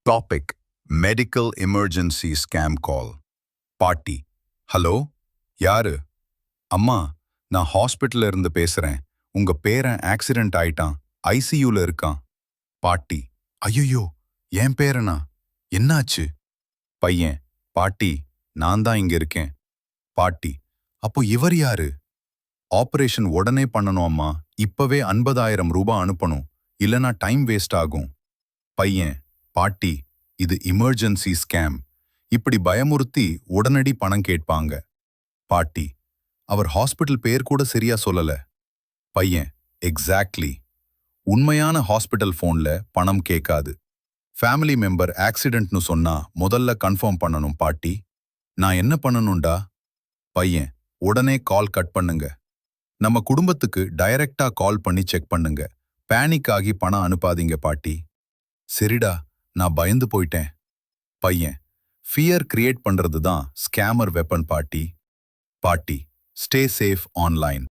Topic medical emergency scam கால். பாட்டி: hello, யாரு? அம்மா, நான் ஹாஸ்பிட்டல்ல இருந்து பேசுறேன். உங்க பேரன் ஆக்சிடென்ட் ஆயிட்டான், ஐசியூல இருக்கான். பாட்டி: ஐயோ, என் பேரனா? என்னாச்சு? பையன்: பாட்டி, நான் தான் இங்க இருக்கேன். பாட்டி: அப்போ இவர் யாரு? ஆபரேஷன் உடனே பண்ணணும் அம்மா, இப்பவே 50,000 ரூபாய் அனுப்பணும், இல்லனா டைம் வேஸ்ட் ஆகும். பையன்: பாட்டி, இது எமர்ஜென்சி ஸ்கேம். இப்படி பயமுறுத்தி உடனடி பணம் கேட்பாங்க. பாட்டி: அவர் ஹாஸ்பிட்டல் பேர் கூட சரியா சொல்லல. பையன்: எக்ஸாக்ட்லி. உண்மையான ஹாஸ்பிட்டல் போன்ல பணம் கேட்காது. ஃபேமிலி மெம்பர் ஆக்சிடென்ட்னு சொன்னா முதல்ல கன்ஃபார்ம் பண்ணணும் பாட்டி. நான் என்ன பண்ணணும்டா? பையன்: உடனே கால் கட் பண்ணுங்க. நம்ம குடும்பத்துக்கு டைரக்டா கால் பண்ணி செக் பண்ணுங்க. பேனிக் ஆகி பணம் அனுப்பாதீங்க பாட்டி. சரிடா, நான் பயந்து போயிட்டேன். பையன்: ஃபியர் கிரியேட் பண்றது தான் ஸ்கேமர் வெப்பன் பாட்டி. பாட்டி: ஸ்டே சேஃப் ஆன்லைன்.